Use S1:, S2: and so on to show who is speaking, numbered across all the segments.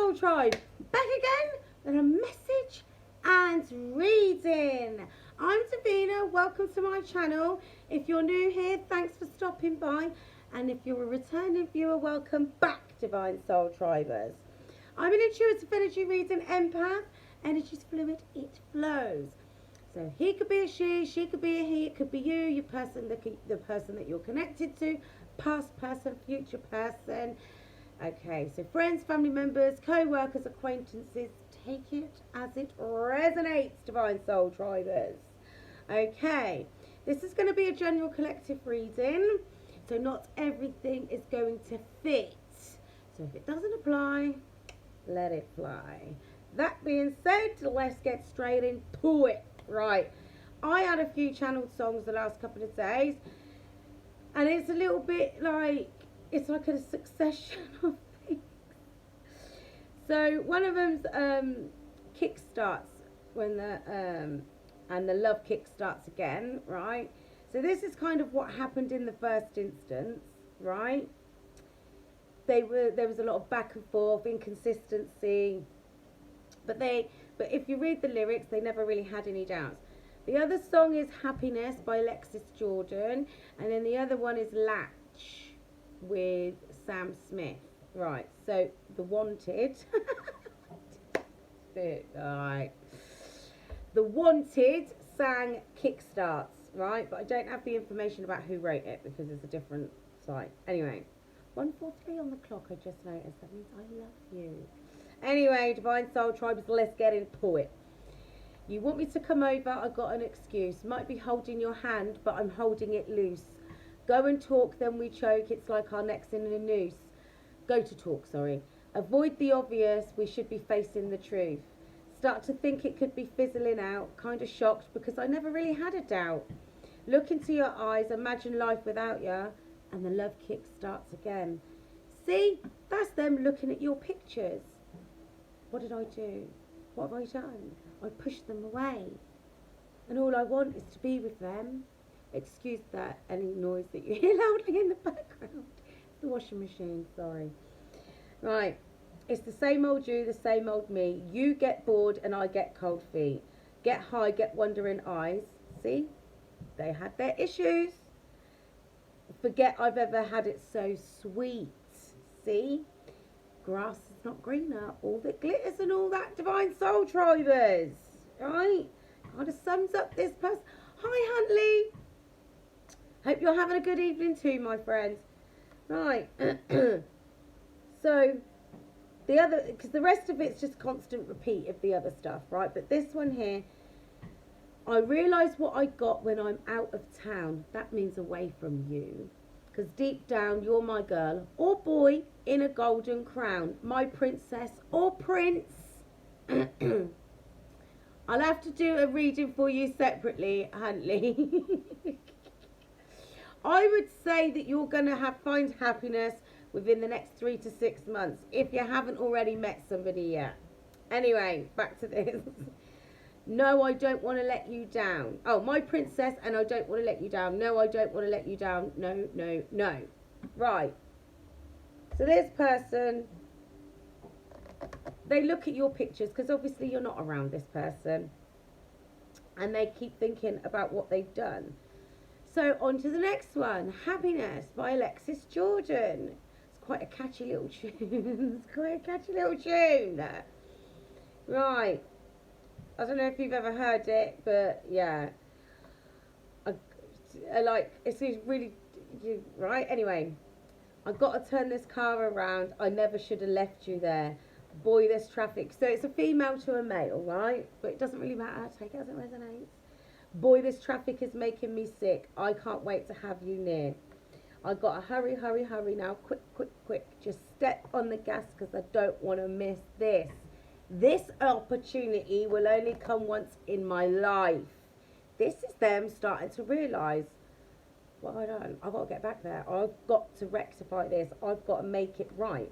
S1: Soul Tribe, back again with a message and reading. I'm Divina, welcome to my channel. If you're new here, thanks for stopping by. And if you're a returning viewer, welcome back, Divine Soul Tribers. I'm an intuitive energy reading empath. Energy's fluid, it flows. So he could be a she could be a he, it could be you, your person, the person that you're connected to, past person, future person. Okay, so friends, family members, co-workers, acquaintances, take it as it resonates, Divine Soul Tribers. Okay, this is going to be a general collective reading, so not everything is going to fit. So if it doesn't apply, let it fly. That being said, let's get straight into it. Right, I had a few channeled songs the last couple of days, and it's a little bit like, it's like a succession of things. So one of them's kick starts when the and the love kick starts again, right? So this is kind of what happened in the first instance, right? There was a lot of back and forth, inconsistency, but if you read the lyrics, they never really had any doubts. The other song is Happiness by Alexis Jordan, and then the other one is Latch with Sam Smith. Right, so The Wanted. Alright. The Wanted sang Kickstarts, right? But I don't have the information about who wrote it because it's a different site. Anyway, 1:43 on the clock, I just noticed. That means I love you. Anyway, Divine Soul Tribes, let's get into it. You want me to come over? I got an excuse. Might be holding your hand, but I'm holding it loose. Go and talk, then we choke. It's like our necks in a noose. Go to talk, sorry. Avoid the obvious. We should be facing the truth. Start to think it could be fizzling out. Kind of shocked because I never really had a doubt. Look into your eyes. Imagine life without you. And the love kick starts again. See? That's them looking at your pictures. What did I do? What have I done? I pushed them away. And all I want is to be with them. Excuse that, any noise that you hear loudly in the background. It's the washing machine, sorry. Right, it's the same old you, the same old me. You get bored and I get cold feet. Get high, get wondering eyes. See, they had their issues. Forget I've ever had it so sweet. See, grass is not greener. All that glitters and all that, Divine Soul Tribers. Right, kind of sums up this person. Hi, Huntley. Hope you're having a good evening too, my friends. Right. So, the other, because the rest of it's just constant repeat of the other stuff, right? But this one here, I realise what I got when I'm out of town. That means away from you. Because deep down, you're my girl or boy in a golden crown. My princess or prince. I'll have to do a reading for you separately, Huntley. I would say that you're going to find happiness within the next 3 to 6 months if you haven't already met somebody yet. Anyway, back to this. No, I don't want to let you down. Oh, my princess, and I don't want to let you down. No, I don't want to let you down. No, no, no. Right. So this person, they look at your pictures because obviously you're not around this person. And they keep thinking about what they've done. So on to the next one. Happiness by Alexis Jordan. It's quite a catchy little tune. It's quite a catchy little tune. Right. I don't know if you've ever heard it, but yeah. I like, it's really, right? Anyway. I've got to turn this car around. I never should have left you there. Boy, this traffic. So it's a female to a male, right? But it doesn't really matter. Take it as it resonates. Boy, this traffic is making me sick. I can't wait to have you near. I gotta hurry, hurry, hurry now. Quick, quick, quick. Just step on the gas because I don't want to miss this. This opportunity will only come once in my life. This is them starting to realise, what have I done? I've got to get back there. I've got to rectify this. I've got to make it right.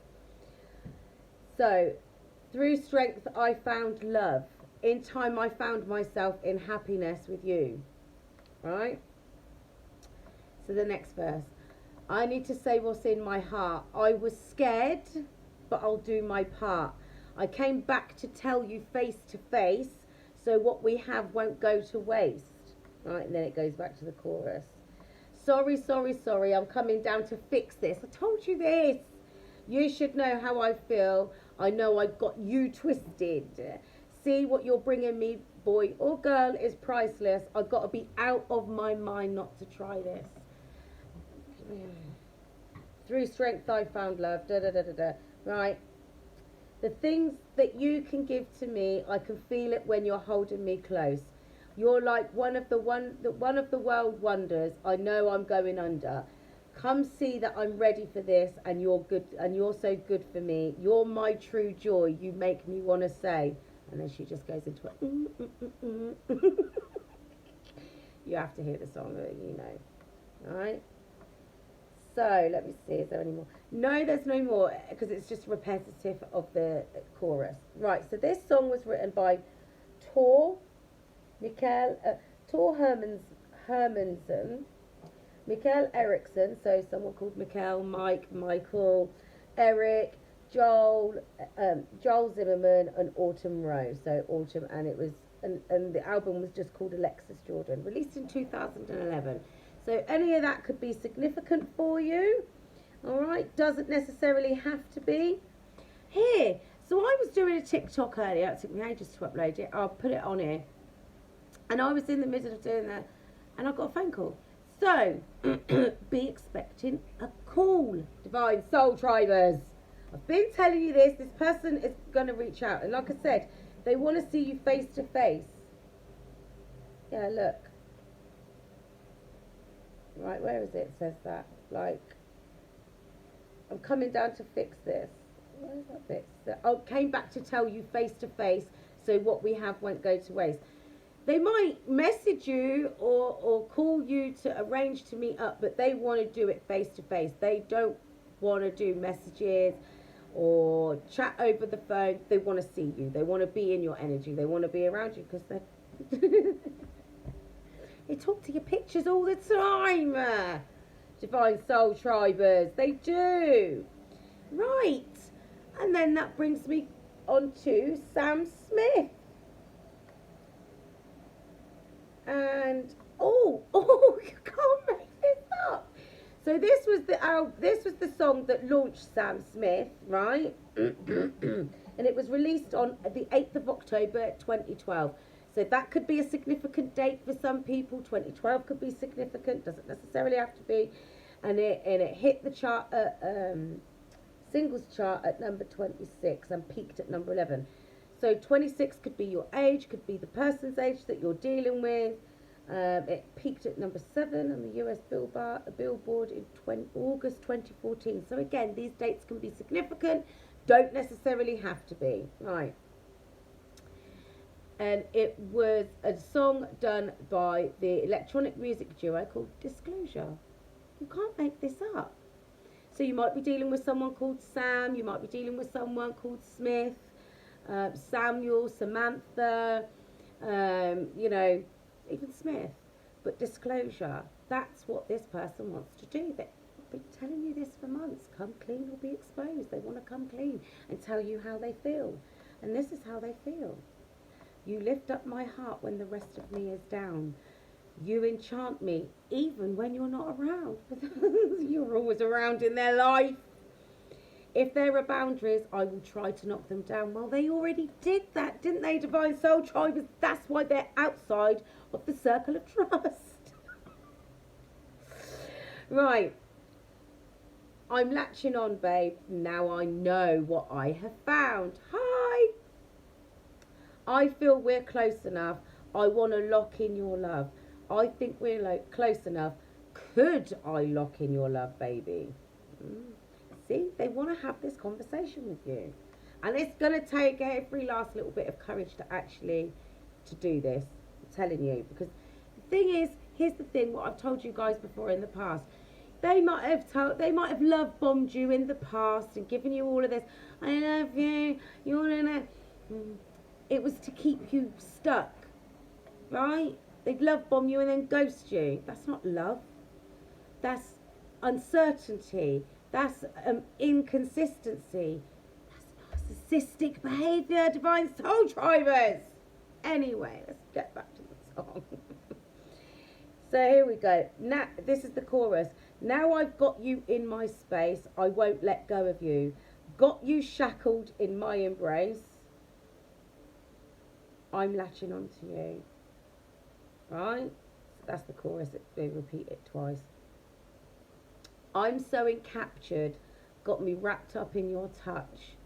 S1: So, through strength I found love. In time I found myself in happiness with you. Right? So the next verse. I need to say what's in my heart. I was scared, but I'll do my part. I came back to tell you face to face, so what we have won't go to waste. Right, and then it goes back to the chorus. Sorry, sorry, sorry, I'm coming down to fix this. I told you this. You should know how I feel. I know I got you twisted. See what you're bringing me, boy or girl, is priceless. I've got to be out of my mind not to try this. Through strength I found love. Da da da da da. Right. The things that you can give to me, I can feel it when you're holding me close. You're like one of the world wonders. I know I'm going under. Come see that I'm ready for this, and you're good, and you're so good for me. You're my true joy. You make me want to say. And then she just goes into it. You have to hear the song, you know. All right. So let me see. Is there any more? No, there's no more because it's just repetitive of the chorus. Right. So this song was written by Tor Hermansen, Mikael Eriksson, so someone called Mikael, Mike, Michael, Eric, Joel Zimmerman, and Autumn Rose. So Autumn, and it was, and the album was just called Alexis Jordan, released in 2011. So any of that could be significant for you. All right, doesn't necessarily have to be. Here, so I was doing a TikTok earlier. It took me ages to upload it. I'll put it on here. And I was in the middle of doing that, and I got a phone call. So, be expecting a call, Divine Soul Tribers. I've been telling you this. This person is going to reach out. And like I said, they want to see you face to face. Yeah, look. Right, where is it? It says that. Like, I'm coming down to fix this. Where is that bit? I came back to tell you face to face, so what we have won't go to waste. They might message you or call you to arrange to meet up, but they want to do it face to face. They don't want to do messages or chat over the phone. They want to see you. They want to be in your energy. They want to be around you because they talk to your pictures all the time. Divine Soul Tribers. They do. Right. And then that brings me on to Sam Smith. And you can't make this up. So this was the song that launched Sam Smith, right? And it was released on the 8th of October 2012. So that could be a significant date for some people. 2012 could be significant, doesn't necessarily have to be. And it hit the chart singles chart at number 26 and peaked at number 11. So 26 could be your age, could be the person's age that you're dealing with. It peaked at number 7 on the US Billboard in August 2014. So again, these dates can be significant, don't necessarily have to be. Right. And it was a song done by the electronic music duo called Disclosure. You can't make this up. So you might be dealing with someone called Sam, you might be dealing with someone called Smith, Samuel, Samantha, even Smith. But Disclosure, that's what this person wants to do. They've been telling you this for months. Come clean or be exposed. They want to come clean and tell you how they feel. And this is how they feel. You lift up my heart when the rest of me is down. You enchant me even when you're not around. You're always around in their life. If there are boundaries, I will try to knock them down. Well, they already did that, didn't they, Divine Soul Tribers? That's why they're outside of the circle of trust. Right. I'm latching on, babe. Now I know what I have found. Hi. I feel we're close enough. I want to lock in your love. I think we're close enough. Could I lock in your love, baby? See, they want to have this conversation with you. And it's going to take every last little bit of courage to do this. I'm telling you. Because the thing is, here's the thing, what I've told you guys before in the past. They might have love bombed you in the past and given you all of this. I love you. You want to know. It was to keep you stuck. Right? They'd love bomb you and then ghost you. That's not love. That's uncertainty. That's inconsistency. That's narcissistic behaviour, divine soul drivers. Anyway, let's get back to the song. So here we go. Now, this is the chorus. Now I've got you in my space, I won't let go of you. Got you shackled in my embrace, I'm latching onto you. Right? That's the chorus. They repeat it twice. I'm so encaptured, got me wrapped up in your touch.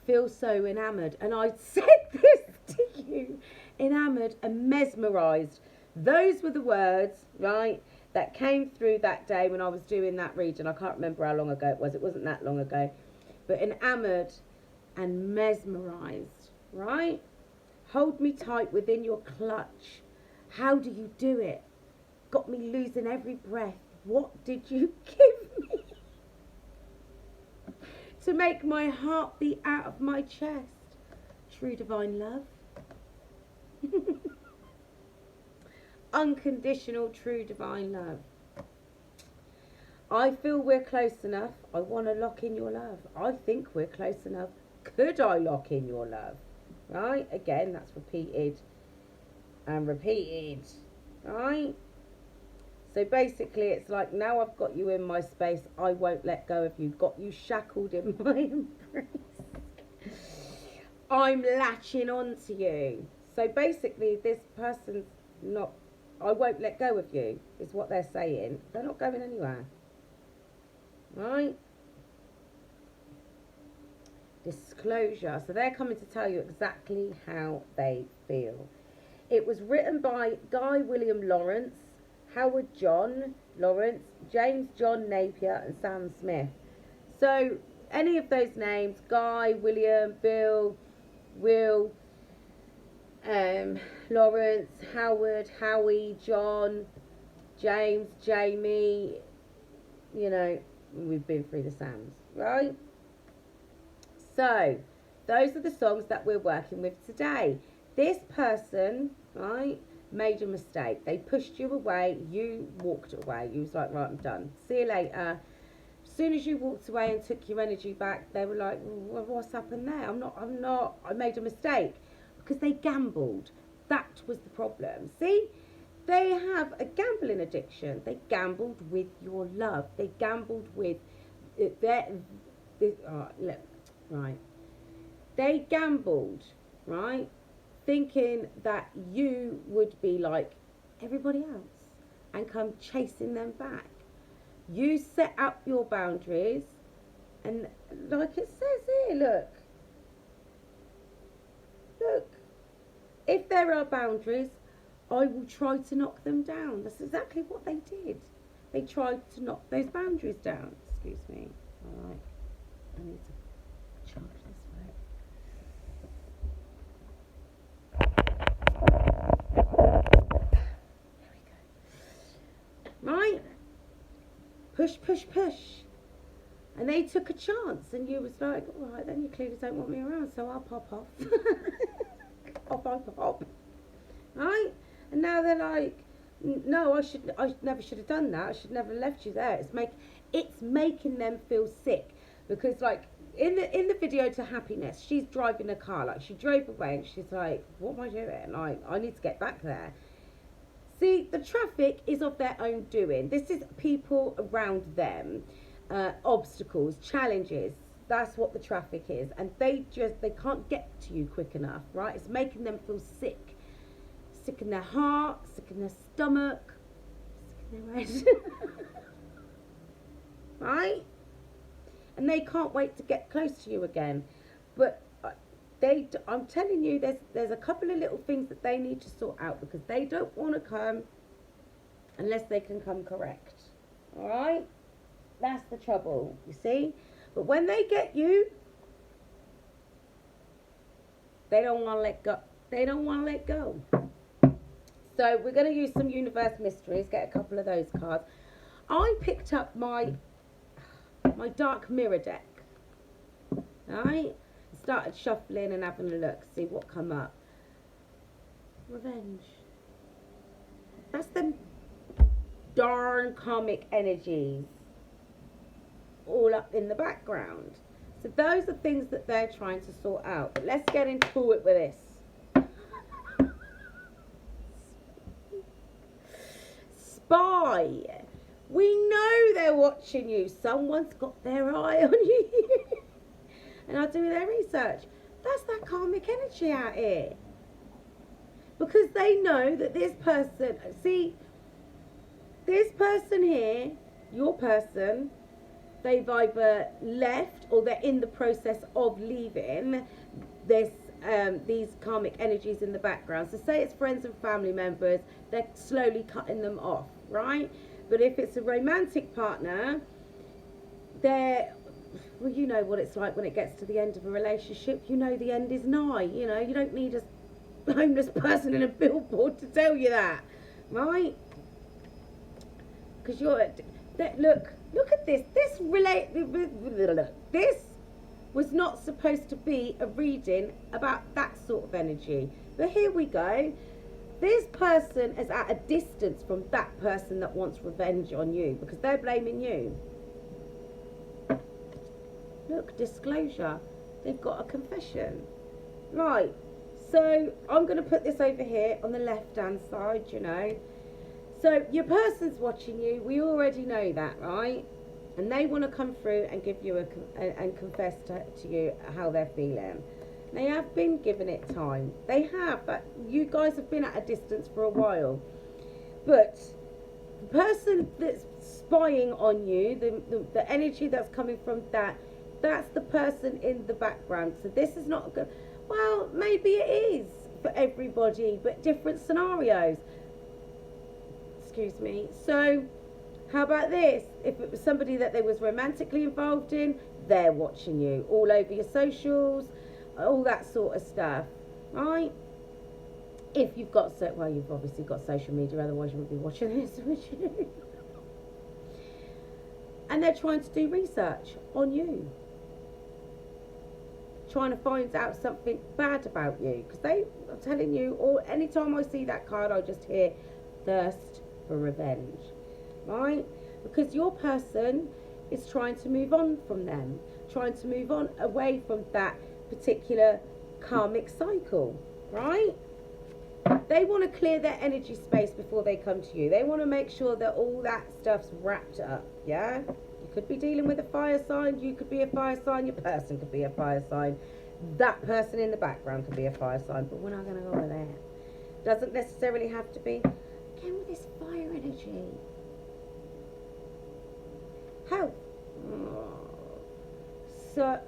S1: Feel so enamoured. And I said this to you. Enamoured and mesmerised. Those were the words, right, that came through that day when I was doing that reading. I can't remember how long ago it was. It wasn't that long ago. But enamoured and mesmerised, right? Hold me tight within your clutch. How do you do it? Got me losing every breath. What did you give me? To make my heart beat out of my chest. True divine love. Unconditional true divine love. I feel we're close enough. I want to lock in your love. I think we're close enough. Could I lock in your love? Right? Again, that's repeated and repeated. Right? So basically it's like, now I've got you in my space, I won't let go of you. Got you shackled in my embrace. I'm latching on to you. So basically this person's not, I won't let go of you, is what they're saying. They're not going anywhere. Right? Disclosure. So they're coming to tell you exactly how they feel. It was written by Guy William Lawrence, Howard John Lawrence, James John Napier and Sam Smith. So any of those names, Guy, William, Bill, Will, Lawrence, Howard, Howie, John, James, Jamie, you know, we've been through the Sams, right? So those are the songs that we're working with today. This person, right, made a mistake. They pushed you away, you walked away. You was like, right, I'm done. See you later. As soon as you walked away and took your energy back, they were like, well, what's happened there? I made a mistake. Because they gambled. That was the problem. See, they have a gambling addiction. They gambled with your love. They gambled with right. They gambled, right, thinking that you would be like everybody else and come chasing them back. You set up your boundaries, and like it says here, look, if there are boundaries, I will try to knock them down. That's exactly what they did. They tried to knock those boundaries down. Excuse me. All right. I need to charge this way. There we go. Right? Push, push, push. And they took a chance, and you was like, all right, then you clearly don't want me around, so I'll pop off. Pop. Right? And now they're like, no, I never should have done that. I should never have left you there. It's making them feel sick, because like in the video to Happiness, she's driving a car, like she drove away, and she's like, what am I doing? Like, I need to get back there. See, the traffic is of their own doing. This is people around them, obstacles, challenges. That's what the traffic is, and they can't get to you quick enough, right? It's making them feel sick in their heart, sick in their stomach, sick in their head. Right? And they can't wait to get close to you again. But I'm telling you, there's a couple of little things that they need to sort out, because they don't want to come unless they can come correct. All right? That's the trouble, you see? But when they get you, they don't want to let go. They don't want to let go. So we're going to use some universe mysteries, get a couple of those cards. I picked up my dark mirror deck. Right? Started shuffling and having a look, see what come up. Revenge. That's them darn karmic energies all up in the background. So those are things that they're trying to sort out. But let's get into it with this. Spy. We know they're watching you. Someone's got their eye on you. And I'll do their research. That's that karmic energy out here. Because they know that this person, see, this person here, your person, they've either left or they're in the process of leaving these karmic energies in the background. So say it's friends and family members, they're slowly cutting them off, right? But if it's a romantic partner, well, you know what it's like when it gets to the end of a relationship. You know the end is nigh. You know, you don't need a homeless person in a billboard to tell you that, right? Because look at this. This was not supposed to be a reading about that sort of energy. But here we go. This person is at a distance from that person that wants revenge on you because they're blaming you. Look, disclosure. They've got a confession. Right. So I'm going to put this over here on the left-hand side, you know. So your person's watching you. We already know that, right? And they want to come through and give you and confess to you how they're feeling. They have been given it time. They have, but you guys have been at a distance for a while. But the person that's spying on you, the energy that's coming from that's the person in the background. So this is not good. Well, maybe it is for everybody, but different scenarios. Excuse me. So how about this? If it was somebody that they was romantically involved in, they're watching you all over your socials, all that sort of stuff, right? If you've got well, you've obviously got social media, otherwise you wouldn't be watching this, would you? And they're trying to do research on you, trying to find out something bad about you, because I'm telling you, or anytime I see that card, I just hear thirst for revenge, right? Because your person is trying to move on from them, trying to move on away from that particular karmic cycle, right? They want to clear their energy space before they come to you. They want to make sure that all that stuff's wrapped up, yeah? You could be dealing with a fire sign, you could be a fire sign, your person could be a fire sign, that person in the background could be a fire sign, but we're not going to go over there. Doesn't necessarily have to be. Again, with this fire energy. Health. So,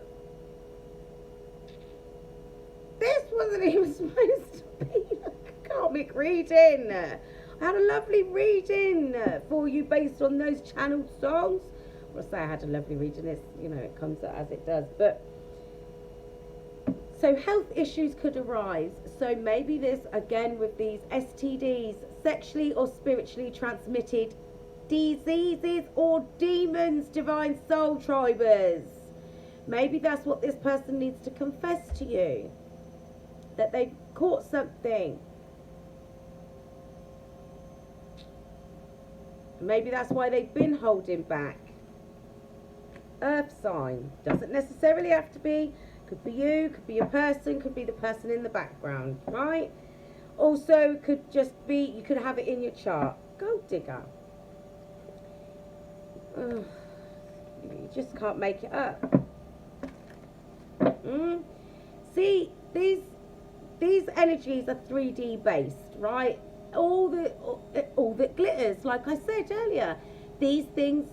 S1: this wasn't even supposed to be like a karmic reading. I had a lovely reading for you based on those channeled songs. Well, I say I had a lovely reading. It's, you know, it comes as it does. But so health issues could arise. So maybe this, again, with these STDs, sexually or spiritually transmitted diseases or demons, divine soul tribers. Maybe that's what this person needs to confess to you, that they've caught something. Maybe that's why they've been holding back. Earth sign. Doesn't necessarily have to be. Could be you, could be a person, could be the person in the background, right? Also, could just be, you could have it in your chart. Gold digger. You just can't make it up. See, these energies are 3D based, right? All that glitters, like I said earlier, these things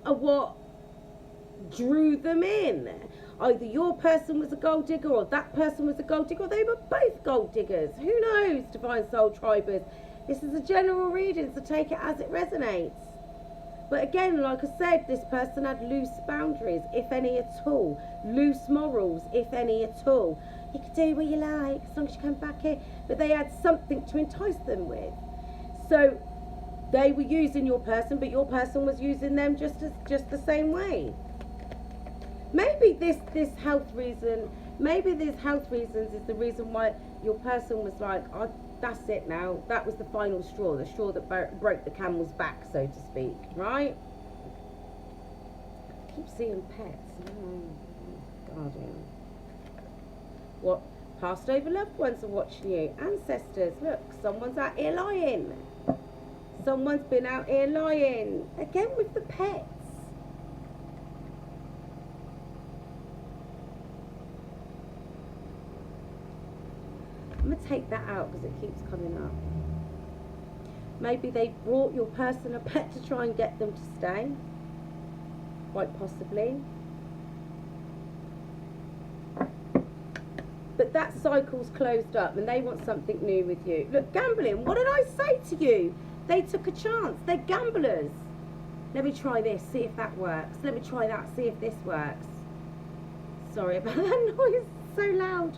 S1: are what drew them in. Either your person was a gold digger or that person was a gold digger, or they were both gold diggers. Who knows, divine soul tribers? This is a general reading, so take it as it resonates. But again, like I said, this person had loose boundaries, if any at all. Loose morals, if any at all. You can do what you like, as long as you come back here. But they had something to entice them with. So they were using your person, but your person was using them just the same way. Maybe this health reason, maybe this health reasons is the reason why your person was like, oh, that's it now. That was the final straw, the straw that broke the camel's back, so to speak, right? keep seeing pets. Oh, guardian. What? Passed over loved ones are watching you. Ancestors. Look, someone's out here lying. Someone's been out here lying. Again with the pets. I'm going to take that out because it keeps coming up. Maybe they brought your person a pet to try and get them to stay. Quite possibly. But that cycle's closed up and they want something new with you. Look, gambling. What did I say to you? They took a chance. They're gamblers. Let me try this, see if that works. Let me try that, see if this works. Sorry about that noise. It's so loud.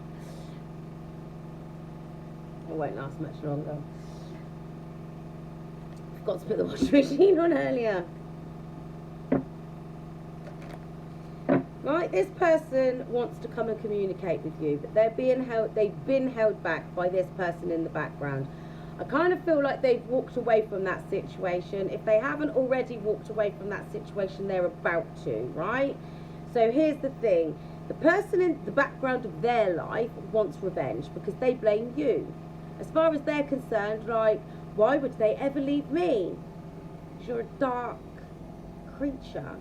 S1: It won't last much longer. Forgot to put the washing machine on earlier. Right, this person wants to come and communicate with you, but they've been held back by this person in the background. I kind of feel like they've walked away from that situation. If they haven't already walked away from that situation, they're about to, right? So here's the thing. The person in the background of their life wants revenge because they blame you. As far as they're concerned, like, why would they ever leave me? Because you're a dark creature.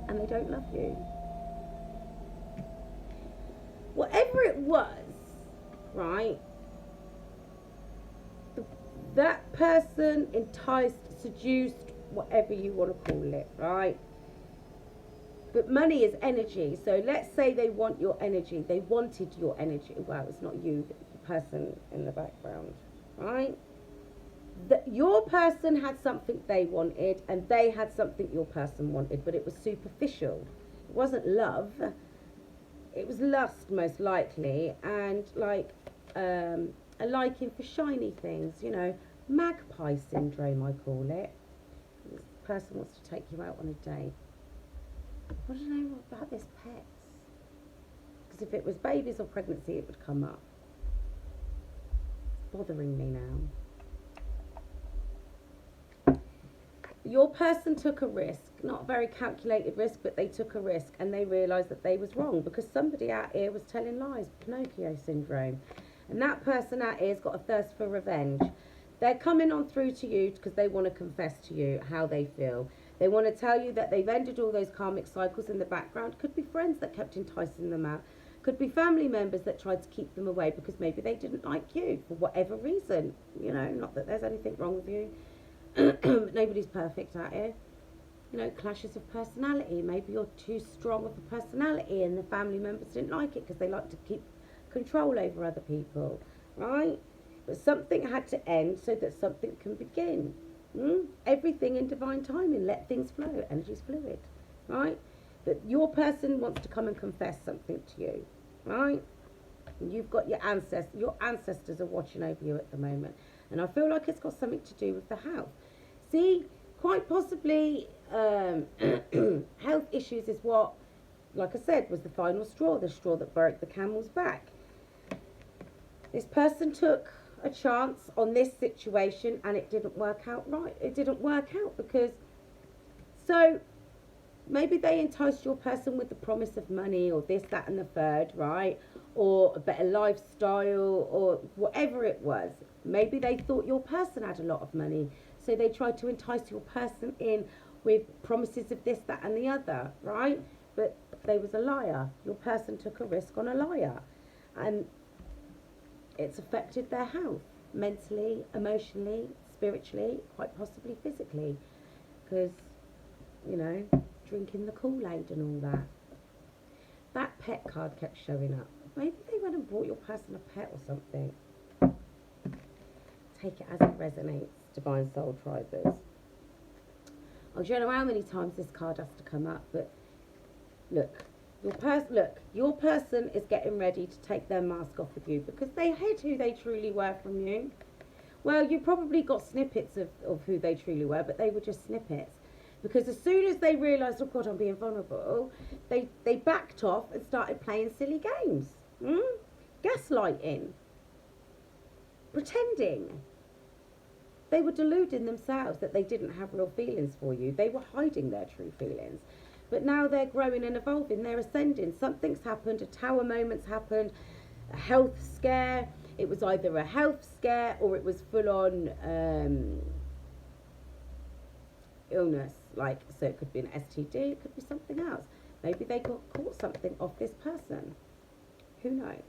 S1: And they don't love you. Whatever it was, right? That person enticed, seduced, whatever you want to call it, right? But money is energy. So let's say they want your energy. They wanted your energy. Well, it's not you, but the person in the background, right? Your person had something they wanted and they had something your person wanted, but it was superficial. It wasn't love. It was lust, most likely, and like a liking for shiny things, you know, magpie syndrome, I call it. This person wants to take you out on a date. What do you know about this pets? Because if it was babies or pregnancy, it would come up. It's bothering me now. Your person took a risk, not a very calculated risk, but they took a risk and they realised that they was wrong because somebody out here was telling lies, Pinocchio syndrome. And that person out here has got a thirst for revenge. They're coming on through to you because they want to confess to you how they feel. They want to tell you that they've ended all those karmic cycles in the background. Could be friends that kept enticing them out. Could be family members that tried to keep them away because maybe they didn't like you for whatever reason. You know, not that there's anything wrong with you. Nobody's perfect out here. You know, clashes of personality. Maybe you're too strong of a personality and the family members didn't like it because they like to keep control over other people, right? But something had to end so that something can begin. Everything in divine timing. Let things flow. Energy's fluid, right? But your person wants to come and confess something to you, right? And you've got your ancestors. Your ancestors are watching over you at the moment. And I feel like it's got something to do with the health. See, quite possibly health issues is what, like I said, was the final straw, the straw that broke the camel's back. This person took a chance on this situation and it didn't work out right. It didn't work out because, so maybe they enticed your person with the promise of money or this, that and the third, right? Or a better lifestyle or whatever it was. Maybe they thought your person had a lot of money, so they tried to entice your person in with promises of this, that and the other, right? But they was a liar. Your person took a risk on a liar. And it's affected their health, mentally, emotionally, spiritually, quite possibly physically. Because, you know, drinking the Kool-Aid and all that. That pet card kept showing up. Maybe they went and bought your person a pet or something. Take it as it resonates, Divine Soul Tribers. I don't know how many times this card has to come up, but look, your person is getting ready to take their mask off of you because they hid who they truly were from you. Well, you probably got snippets of who they truly were, but they were just snippets. Because as soon as they realised, oh God, I'm being vulnerable, they backed off and started playing silly games. Gaslighting. Pretending. They were deluding themselves that they didn't have real feelings for you. They were hiding their true feelings. But now they're growing and evolving. They're ascending. Something's happened. A tower moment's happened. A health scare. It was either a health scare or it was full on illness. Like, so it could be an STD. It could be something else. Maybe they got caught something off this person. Who knows?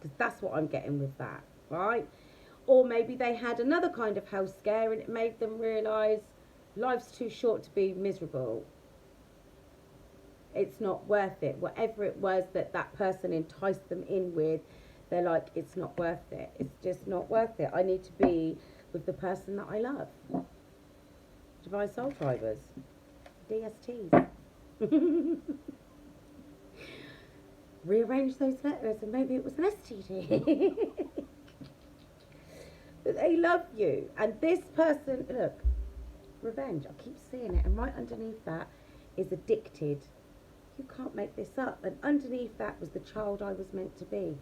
S1: Because that's what I'm getting with that, right? Or maybe they had another kind of health scare and it made them realise life's too short to be miserable. It's not worth it. Whatever it was that that person enticed them in with, they're like, it's not worth it. It's just not worth it. I need to be with the person that I love. Divine Soul Drivers. DSTs. Rearrange those letters and maybe it was an STD. But they love you. And this person, look, revenge. I keep seeing it. And right underneath that is addicted. You can't make this up. And underneath that was the child I was meant to be.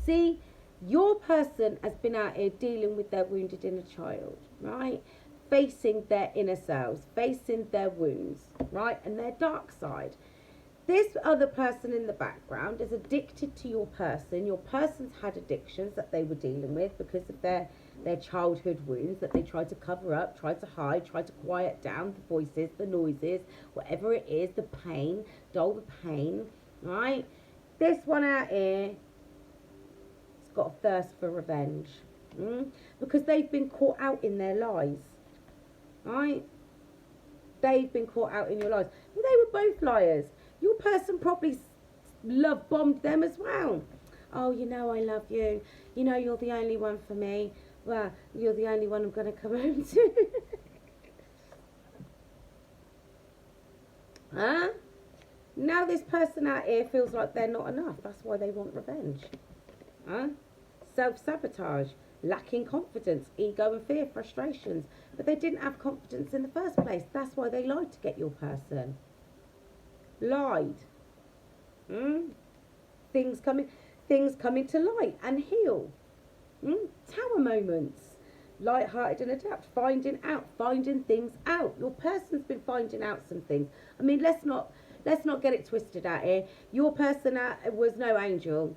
S1: See, your person has been out here dealing with their wounded inner child, right? Facing their inner selves, facing their wounds, right? And their dark side. This other person in the background is addicted to your person. Your person's had addictions that they were dealing with because of their childhood wounds that they tried to cover up, tried to hide, tried to quiet down the voices, the noises, whatever it is, the pain, dull the pain, right? This one out here has got a thirst for revenge because they've been caught out in their lies, right? They've been caught out in your lies. Well, they were both liars. Your person probably love bombed them as well. Oh, you know I love you. You know you're the only one for me. Well, you're the only one I'm going to come home to. Huh? Now this person out here feels like they're not enough. That's why they want revenge. Huh? Self-sabotage, lacking confidence, ego and fear, frustrations. But they didn't have confidence in the first place. That's why they lied to get your person. Lied. Things coming to light and heal. Tower moments. Light-hearted and adapt. Finding things out. Your person's been finding out some things. I mean, let's not get it twisted out here. Your person was no angel.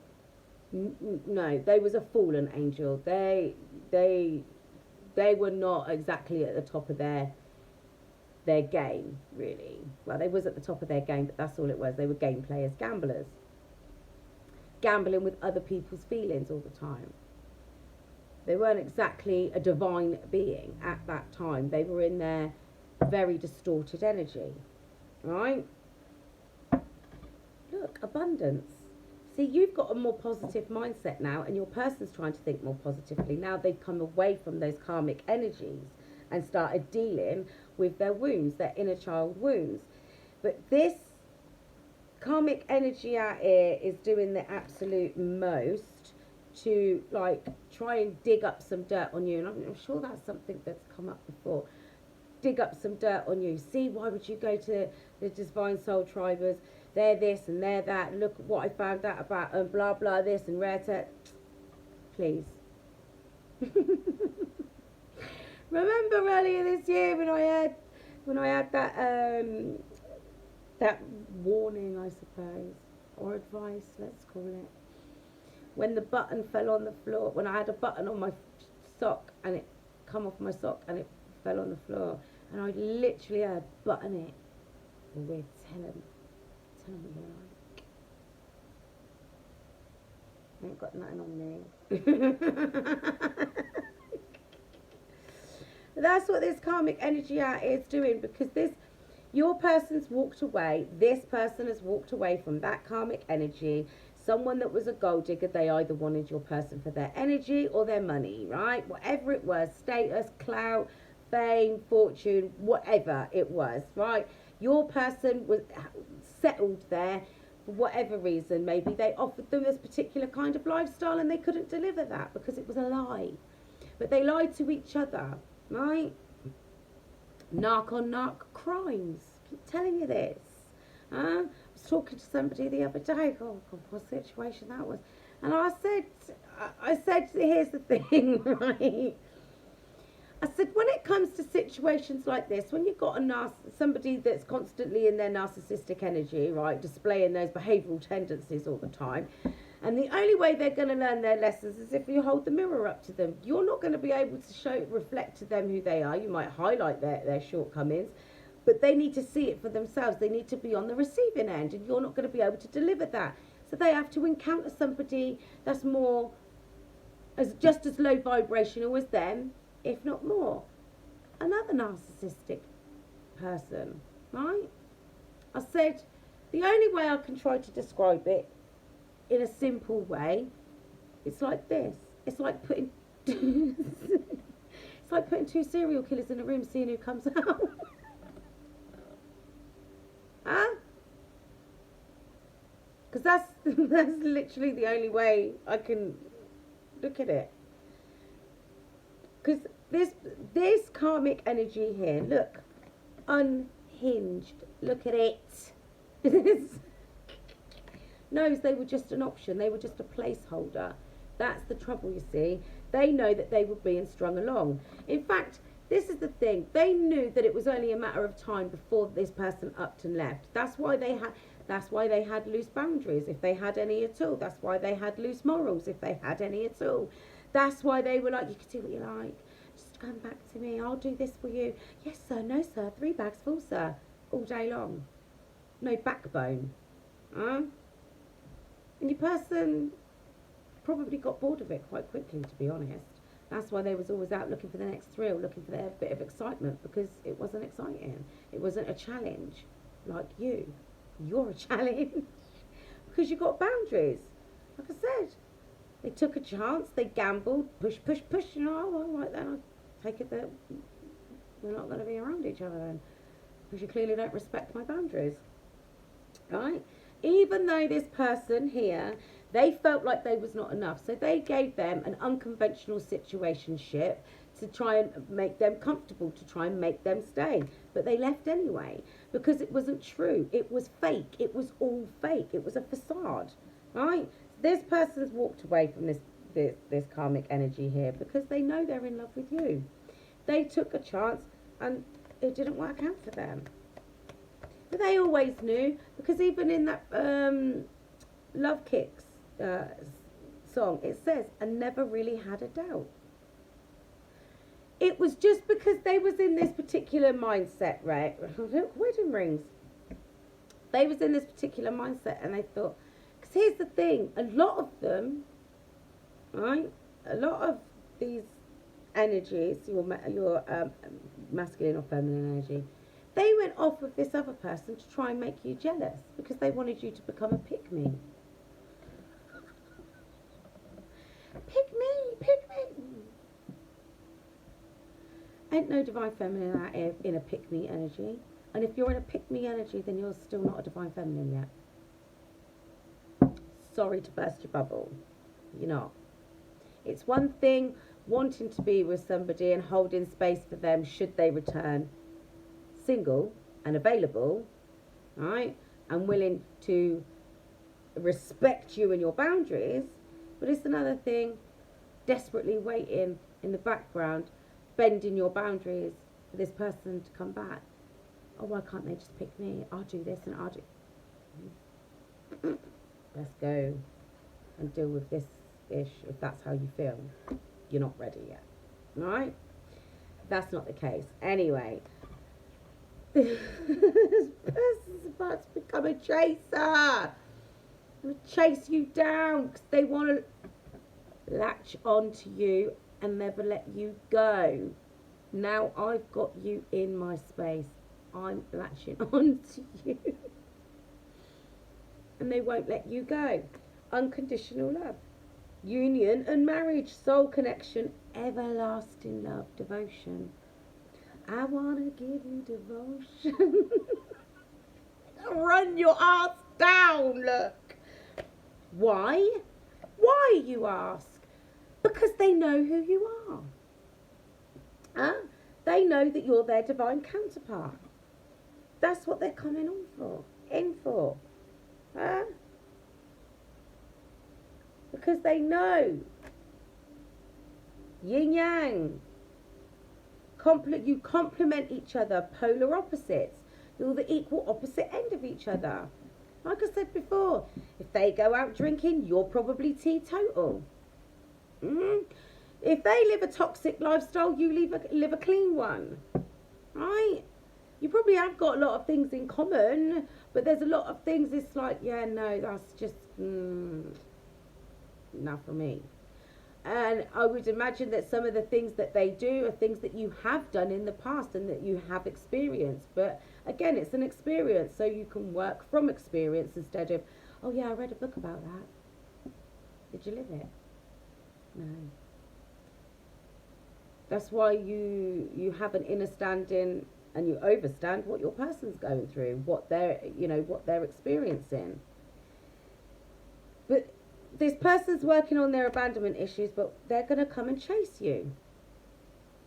S1: No, they was a fallen angel. They were not exactly at the top of their game, really. Well, they was at the top of their game, but that's all it was. They were game players, gamblers. Gambling with other people's feelings all the time. They weren't exactly a divine being at that time. They were in their very distorted energy, right? Look, abundance. See, you've got a more positive mindset now, and your person's trying to think more positively. Now they've come away from those karmic energies and started dealing with their wounds, their inner child wounds. But this karmic energy out here is doing the absolute most to, like, try and dig up some dirt on you. And I'm sure that's something that's come up before. Dig up some dirt on you. See, why would you go to the Divine Soul Tribers? They're this and they're that. Look at what I found out about them. Blah, blah, this and rare tech. Please. Remember earlier this year when I had that warning, I suppose, or advice, let's call it. When the button fell on the floor, when I had a button on my sock and it come off my sock and it fell on the floor, and I literally heard, button it. We're telling what you're like. I ain't got nothing on me. That's what this karmic energy out here is doing, because your person's walked away. This person has walked away from that karmic energy. Someone that was a gold digger, they either wanted your person for their energy or their money, right? Whatever it was, status, clout, fame, fortune, whatever it was, right? Your person was settled there for whatever reason. Maybe they offered them this particular kind of lifestyle and they couldn't deliver that because it was a lie. But they lied to each other, right? Narc on narc crimes. Keep telling you this. I was talking to somebody the other day. Oh, God, what situation that was. And I said, here's the thing, right? I said, when it comes to situations like this, when you've got somebody that's constantly in their narcissistic energy, right, displaying those behavioural tendencies all the time, and the only way they're going to learn their lessons is if you hold the mirror up to them. You're not going to be able to reflect to them who they are. You might highlight their shortcomings, but they need to see it for themselves. They need to be on the receiving end, and you're not going to be able to deliver that. So they have to encounter somebody that's more, just as low vibrational as them, if not more. Another narcissistic person, right? I said, the only way I can try to describe it in a simple way, it's like this. It's like putting it's like putting two serial killers in a room, seeing who comes out. Huh? Because that's literally the only way I can look at it. Because this karmic energy here, look, unhinged. Look at it. Knows they were just an option. They were just a placeholder. That's the trouble, you see. They know that they were being strung along. In fact, this is the thing. They knew that it was only a matter of time before this person upped and left. That's why they had loose boundaries, if they had any at all. That's why they had loose morals, if they had any at all. That's why they were like, you can do what you like. Just come back to me. I'll do this for you. Yes, sir. No, sir. 3 bags full, sir. All day long. No backbone. Huh? And your person probably got bored of it quite quickly, to be honest. That's why they was always out looking for the next thrill, looking for their bit of excitement, because it wasn't exciting. It wasn't a challenge like you. You're a challenge because you got boundaries. Like I said, they took a chance, they gambled, push, you know, oh, all right then, I'll take it that we're not going to be around each other then, because you clearly don't respect my boundaries, right? Even though this person here, they felt like they was not enough, so they gave them an unconventional situationship to try and make them comfortable, to try and make them stay. But they left anyway, because it wasn't true. It was fake. It was all fake. It was a facade, right? This person's walked away from this karmic energy here because they know they're in love with you. They took a chance and it didn't work out for them. But they always knew, because even in that Love Kicks song, it says, I never really had a doubt. It was just because they was in this particular mindset, right? Look, wedding rings. They was in this particular mindset, and they thought, because here's the thing, a lot of them, right? A lot of these energies, your masculine or feminine energy, they went off with this other person to try and make you jealous because they wanted you to become a pick-me. Pick-me. Ain't no divine feminine out here in a pick-me energy. And if you're in a pick-me energy, then you're still not a divine feminine yet. Sorry to burst your bubble. You're not. It's one thing wanting to be with somebody and holding space for them should they return single and available, right, and willing to respect you and your boundaries. But it's another thing desperately waiting in the background, bending your boundaries for this person to come back. Oh, why can't they just pick me? I'll do this and I'll do... Let's go and deal with this ish if that's how you feel. You're not ready yet, right? That's not the case. Anyway, this person's about to become a chaser. I'm going to chase you down because they want to latch onto you and never let you go. Now I've got you in my space. I'm latching onto you. And they won't let you go. Unconditional love. Union and marriage. Soul connection. Everlasting love. Devotion. I want to give you devotion. Run your ass down, look. Why? Why, you ask? Because they know who you are. Huh? They know that you're their divine counterpart. That's what they're coming on for. In for. Huh? Because they know. Yin yang. You complement each other, polar opposites. You're the equal opposite end of each other. Like I said before, if they go out drinking, you're probably teetotal. If they live a toxic lifestyle, you live a clean one. Right? You probably have got a lot of things in common, but there's a lot of things it's like, yeah, no, that's just not for me. And I would imagine that some of the things that they do are things that you have done in the past and that you have experienced. But again, it's an experience, so you can work from experience instead of, oh yeah, I read a book about that. Did you live it? No. That's why you have an inner standing and you overstand what your person's going through, what they're experiencing. But this person's working on their abandonment issues, but they're going to come and chase you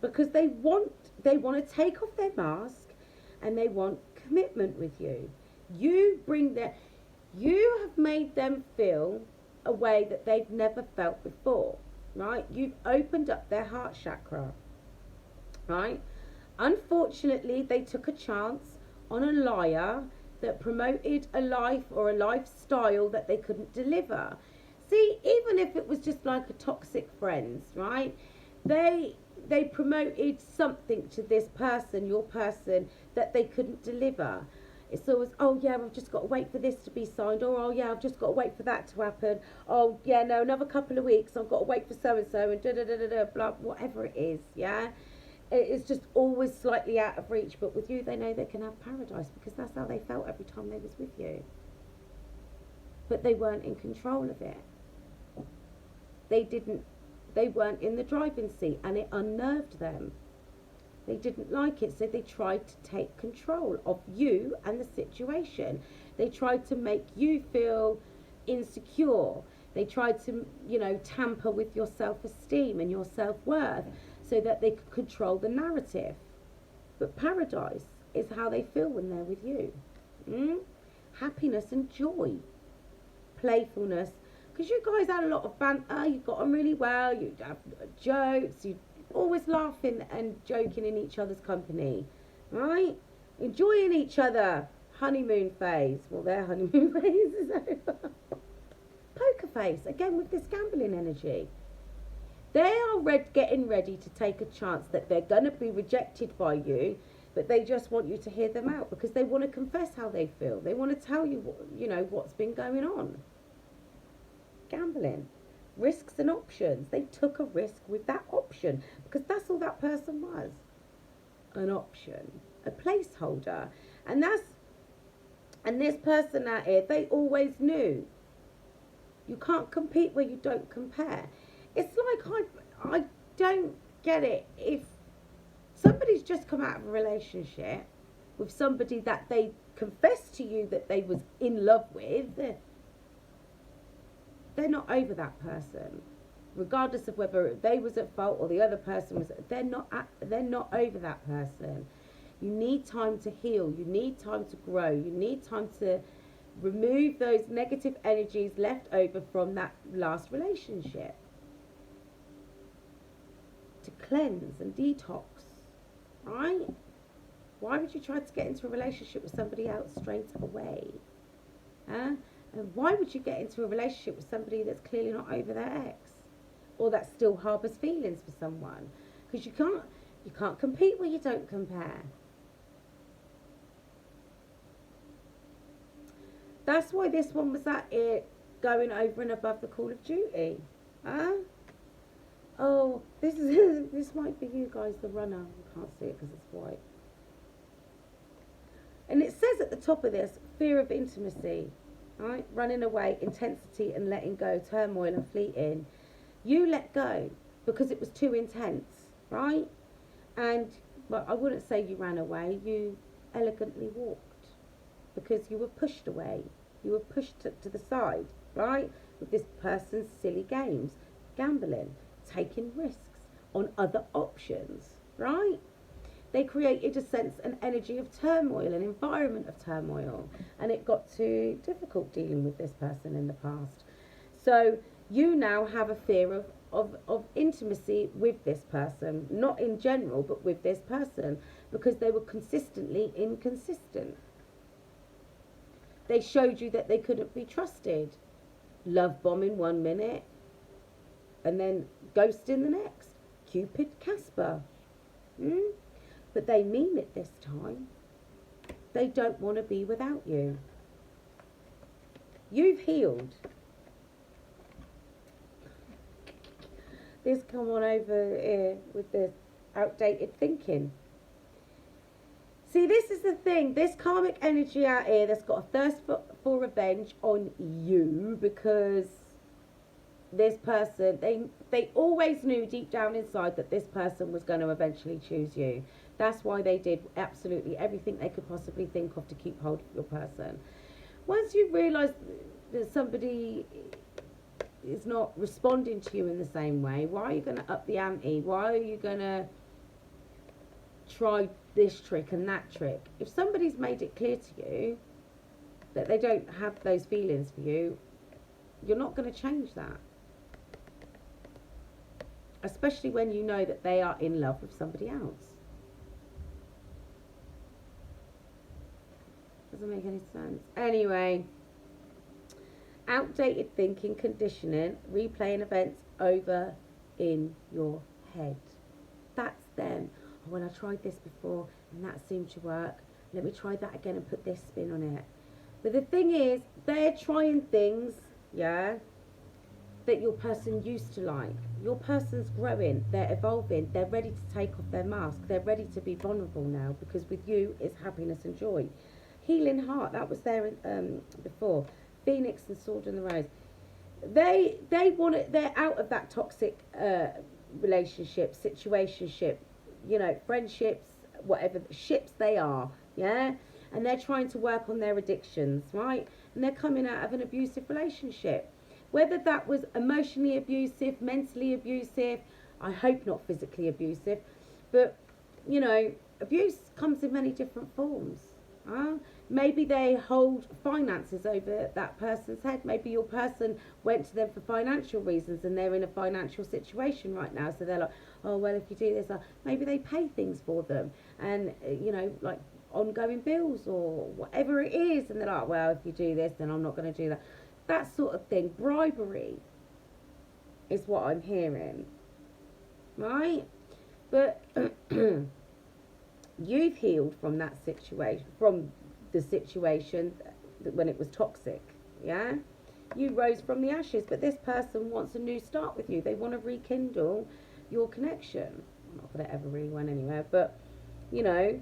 S1: because they want to take off their mask and they want commitment with you. You have made them feel a way that they've never felt before, right? You've opened up their heart chakra, right? Unfortunately, they took a chance on a liar that promoted a life or a lifestyle that they couldn't deliver. See, even if it was just like a toxic friends, right? They promoted something to this person, your person, that they couldn't deliver. It's always, oh yeah, I've just got to wait for this to be signed, or oh yeah, I've just got to wait for that to happen. Oh yeah, no, another couple of weeks, I've got to wait for so and so, and da da da da da, blah, whatever it is, yeah. It's just always slightly out of reach. But with you, they know they can have paradise because that's how they felt every time they was with you. But they weren't in control of it. They weren't in the driving seat, and it unnerved them. They didn't like it, so they tried to take control of you and the situation. They tried to make you feel insecure. They tried to, tamper with your self-esteem and your self-worth so that they could control the narrative. But paradise is how they feel when they're with you. Happiness and joy. Playfulness. Because you guys had a lot of banter, you got on really well, you have jokes, you always laughing and joking in each other's company, right? Enjoying each other. Honeymoon phase. Well, their honeymoon phase is over. Poker face, again with this gambling energy. They are getting ready to take a chance that they're going to be rejected by you, but they just want you to hear them out because they want to confess how they feel. They want to tell you, what's been going on. Gambling, risks and options. They took a risk with that option because that's all that person was, an option, a placeholder. And this person out here, they always knew you can't compete where you don't compare. It's like I don't get it. If somebody's just come out of a relationship with somebody that they confessed to you that they was in love with, they're not over that person, regardless of whether they was at fault or the other person was. They're not over that person. You need time to heal. You need time to grow. You need time to remove those negative energies left over from that last relationship, to cleanse and detox, right? Why would you try to get into a relationship with somebody else straight away? And why would you get into a relationship with somebody that's clearly not over their ex, or that still harbours feelings for someone? Because you can't compete where you don't compare. That's why this one was at it, going over and above the call of duty. Oh, this might be you guys, the runner. I can't see it because it's white. And it says at the top of this, fear of intimacy. Right? Running away, intensity and letting go, turmoil and fleeting. You let go because it was too intense, right? And, well, I wouldn't say you ran away, you elegantly walked because you were pushed away. You were pushed to the side, right? With this person's silly games, gambling, taking risks on other options, right? They created a sense and energy of turmoil, an environment of turmoil, and it got too difficult dealing with this person in the past. So you now have a fear of of intimacy with this person, not in general, but with this person, because they were consistently inconsistent. They showed you that they couldn't be trusted. Love bombing 1 minute and then ghosting the next. Cupid Casper. But they mean it this time. They don't want to be without you. You've healed. This come on over here with this outdated thinking. See, this is the thing. This karmic energy out here that's got a thirst for revenge on you, because this person, they always knew deep down inside that this person was going to eventually choose you. That's why they did absolutely everything they could possibly think of to keep hold of your person. Once you realise that somebody is not responding to you in the same way, why are you going to up the ante? Why are you going to try this trick and that trick? If somebody's made it clear to you that they don't have those feelings for you, you're not going to change that. Especially when you know that they are in love with somebody else. Doesn't make any sense. Anyway, outdated thinking, conditioning, replaying events over in your head. That's them. Oh, well, I tried this before and that seemed to work. Let me try that again and put this spin on it. But the thing is, they're trying things, yeah, that your person used to like. Your person's growing, they're evolving, they're ready to take off their mask, they're ready to be vulnerable now, because with you it's happiness and joy. Healing heart, that was there before. Phoenix and Sword in the Rose. They want it. They're out of that toxic relationship, situationship, you know, friendships, whatever ships they are, yeah. And they're trying to work on their addictions, right? And they're coming out of an abusive relationship. Whether that was emotionally abusive, mentally abusive, I hope not physically abusive, but, you know, abuse comes in many different forms. Maybe they hold finances over that person's head. Maybe your person went to them for financial reasons and they're in a financial situation right now. So they're like, oh, well, if you do this, maybe they pay things for them. And, you know, like ongoing bills or whatever it is. And they're like, well, if you do this, then I'm not going to do that. That sort of thing. Bribery is what I'm hearing. Right? But you've healed from that situation, from the situation when it was toxic, yeah? You rose from the ashes, but this person wants a new start with you. They want to rekindle your connection. Not that it ever really went anywhere, but, you know,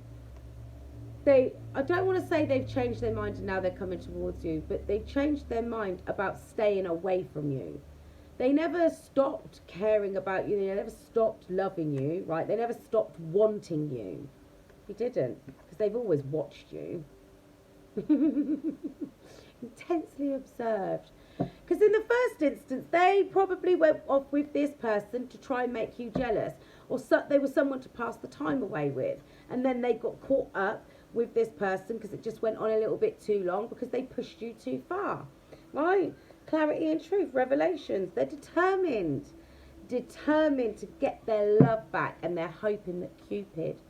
S1: I don't want to say they've changed their mind and now they're coming towards you, but they've changed their mind about staying away from you. They never stopped caring about you. They never stopped loving you, right? They never stopped wanting you. They didn't, because they've always watched you. Intensely observed. Because in the first instance, they probably went off with this person to try and make you jealous, or they were someone to pass the time away with, and then they got caught up with this person because it just went on a little bit too long, because they pushed you too far, right? Clarity and truth, revelations. They're determined to get their love back, and they're hoping that Cupid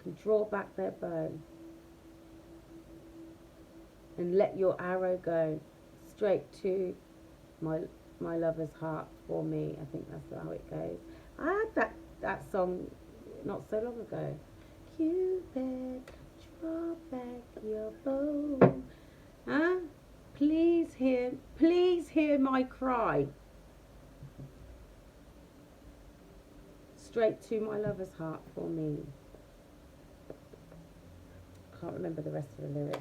S1: can draw back their bow and let your arrow go straight to my lover's heart for me. I think that's how it goes. I had that song not so long ago. Cupid, draw back your bow. Huh? Please hear my cry. Straight to my lover's heart for me. Can't remember the rest of the lyrics.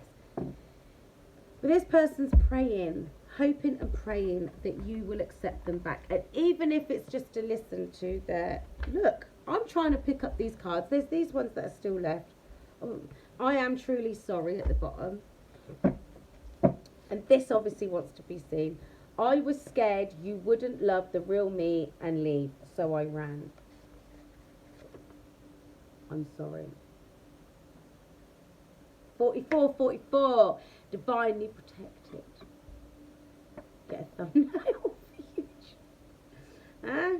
S1: But this person's praying, hoping and praying that you will accept them back. And even if it's just to listen to their... Look, I'm trying to pick up these cards. There's these ones that are still left. I am truly sorry at the bottom. And this obviously wants to be seen. I was scared you wouldn't love the real me and leave, so I ran. I'm sorry. 44. Divinely protected. Get a thumbnail for you. Huh?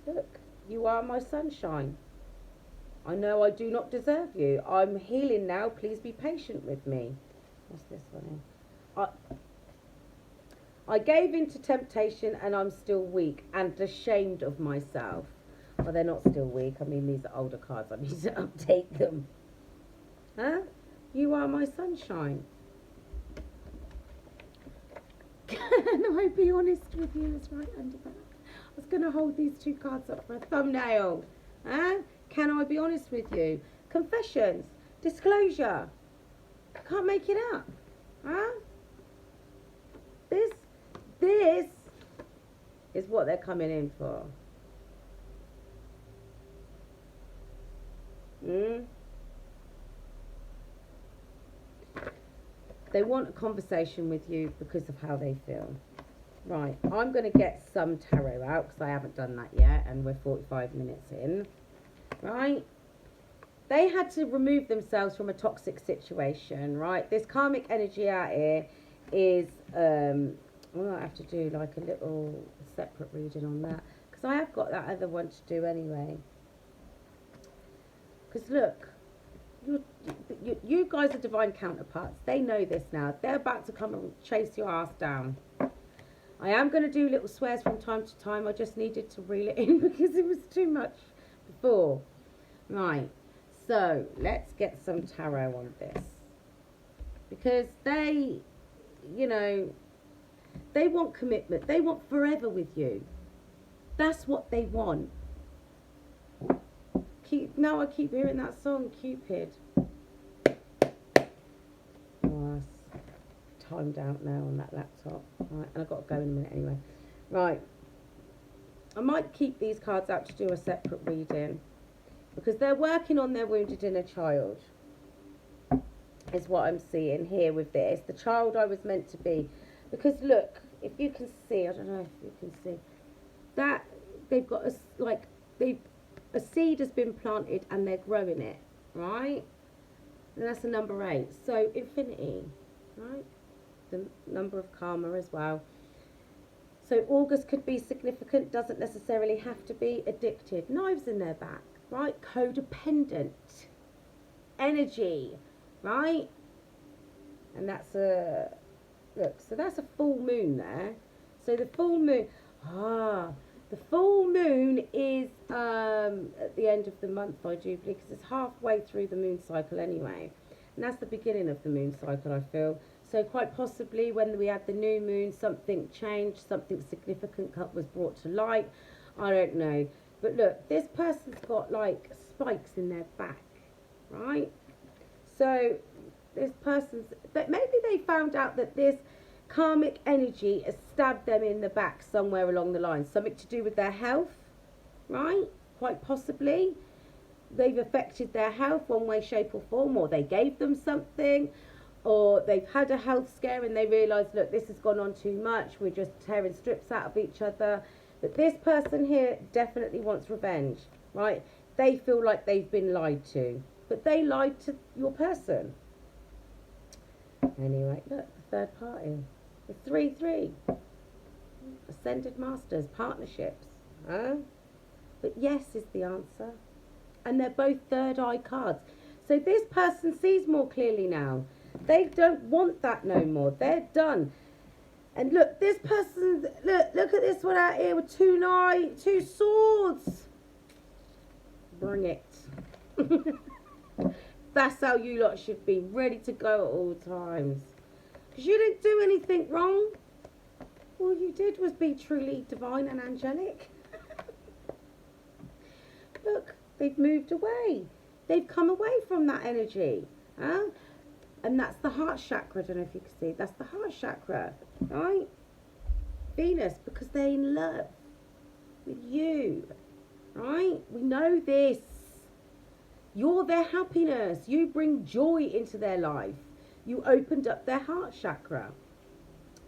S1: Look, you are my sunshine. I know I do not deserve you. I'm healing now. Please be patient with me. What's this one in? I gave in to temptation and I'm still weak and ashamed of myself. Well, they're not still weak. I mean, these are older cards. I need to update them. Huh? You are my sunshine. Can I be honest with you? It's right under that. I was going to hold these two cards up for a thumbnail. Huh? Can I be honest with you? Confessions. Disclosure. Can't make it up. Huh? This is what they're coming in for. They want a conversation with you because of how they feel. Right, I'm going to get some tarot out because I haven't done that yet and we're 45 minutes in. Right? They had to remove themselves from a toxic situation, right? This karmic energy out here is, well, I have to do like a little separate reading on that because I have got that other one to do anyway. Because look, you guys are divine counterparts. They know this now. They're about to come and chase your ass down. I am going to do little swears from time to time. I just needed to reel it in because it was too much before. Right. So, let's get some tarot on this. Because they, you know, they want commitment. They want forever with you. That's what they want. Now I keep hearing that song, Cupid. Oh, it's timed out now on that laptop. Right, and I've got to go in a minute anyway. Right. I might keep these cards out to do a separate reading. Because they're working on their wounded inner child. Is what I'm seeing here with this. The child I was meant to be. Because look, if you can see, I don't know if you can see. That, they've got a seed has been planted and they're growing it, right? And that's the number 8. So infinity, right? The number of karma as well. So August could be significant, doesn't necessarily have to be. Addicted, knives in their back, right? Codependent, energy, right? And that's a, look, so that's a full moon there. So the full moon, the full moon is at the end of the month, I do believe, because it's halfway through the moon cycle anyway. And that's the beginning of the moon cycle, I feel. So quite possibly when we had the new moon, something changed, something significant was brought to light. I don't know. But look, this person's got like spikes in their back, right? So this person's, maybe they found out that this karmic energy has stabbed them in the back somewhere along the line. Something to do with their health, right? Quite possibly. They've affected their health one way, shape or form, or they gave them something, or they've had a health scare and they realise, look, this has gone on too much, we're just tearing strips out of each other. But this person here definitely wants revenge, right? They feel like they've been lied to, but they lied to your person. Anyway, look, the third party. The 3-3. Ascended Masters, partnerships. Huh? But yes is the answer. And they're both third eye cards. So this person sees more clearly now. They don't want that no more. They're done. And look, this person, look at this one out here with 2 swords. Bring it. That's how you lot should be, ready to go at all times. Because you didn't do anything wrong. All you did was be truly divine and angelic. Look, they've moved away. They've come away from that energy. Huh? And that's the heart chakra. I don't know if you can see. That's the heart chakra, right? Venus, because they're in love with you, right? We know this. You're their happiness. You bring joy into their life. You opened up their heart chakra.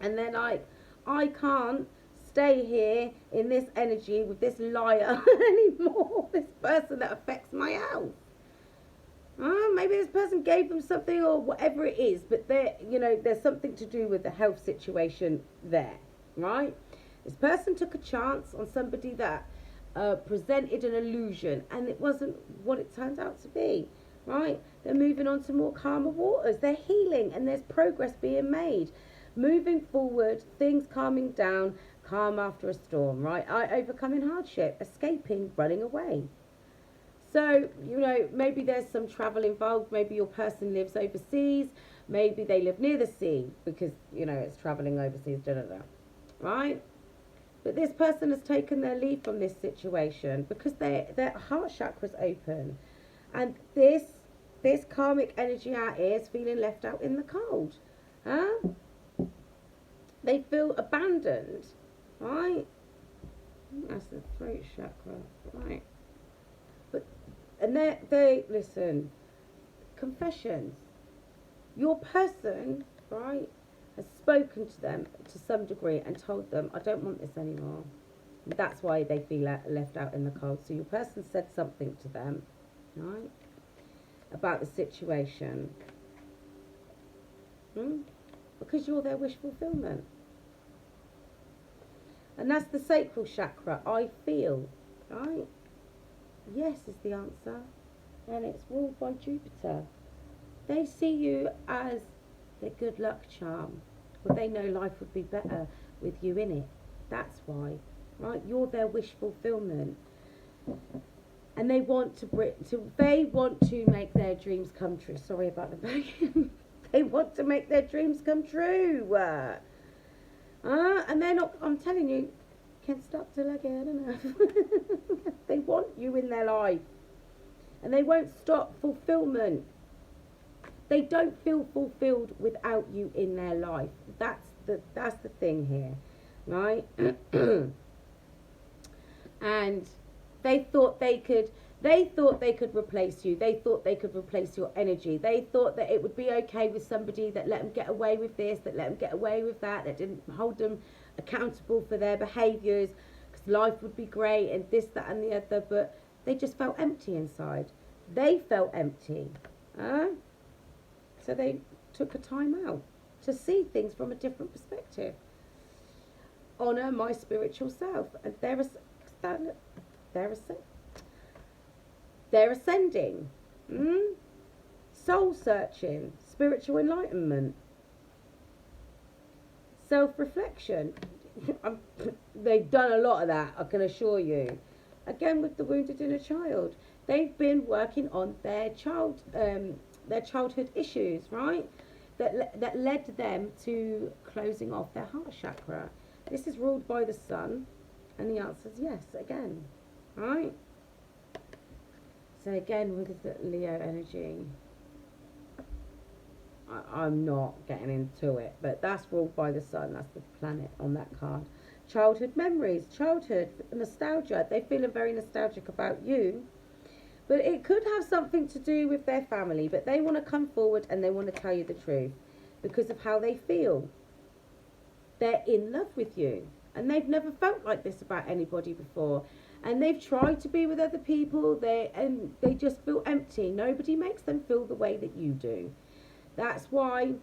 S1: And they're like, I can't stay here in this energy with this liar anymore. This person that affects my health. Maybe this person gave them something or whatever it is, but there's something to do with the health situation there, right? This person took a chance on somebody that presented an illusion, and it wasn't what it turned out to be, right? They're moving on to more calmer waters. They're healing, and there's progress being made. Moving forward, things calming down, calm after a storm, right? Overcoming hardship, escaping, running away. So, maybe there's some travel involved. Maybe your person lives overseas. Maybe they live near the sea because, it's traveling overseas, right? But this person has taken their leave from this situation because their heart chakra's open. And this karmic energy out here is feeling left out in the cold. They feel abandoned, right? That's the throat chakra, right? And they listen, confessions. Your person, right, has spoken to them to some degree and told them, I don't want this anymore. And that's why they feel left out in the cold. So your person said something to them, right, about the situation. Because you're their wish fulfillment. And that's the sacral chakra, I feel, right? Yes is the answer, and it's ruled by Jupiter. They see you as their good luck charm, but they know life would be better with you in it. That's why, right? You're their wish fulfillment, and they want to make their dreams come true. Sorry about the banging. They want to make their dreams come true. And they're not. I'm telling you. Can't stop till I get enough. They want you in their life, and they won't stop fulfillment. They don't feel fulfilled without you in their life. That's the thing here, right? And they thought they could replace you. They thought they could replace your energy. They thought that it would be okay with somebody that let them get away with this, that let them get away with that didn't hold them accountable for their behaviours, because life would be great and this, that and the other, but they just felt empty inside. They felt empty. So they took a time out to see things from a different perspective. Honour my spiritual self. And they're ascending. Soul searching. Spiritual enlightenment. Self-reflection. They've done a lot of that, I can assure you. Again, with the wounded inner child, they've been working on their childhood issues, right? That led them to closing off their heart chakra. This is ruled by the sun, and the answer is yes again, right? So again, with the Leo energy, I'm not getting into it, but that's ruled by the sun. That's the planet on that card. Childhood memories, childhood nostalgia. They're feeling very nostalgic about you, but it could have something to do with their family. But they want to come forward and they want to tell you the truth because of how they feel. They're in love with you, and they've never felt like this about anybody before. And they've tried to be with other people. They just feel empty. Nobody makes them feel the way that you do. That's why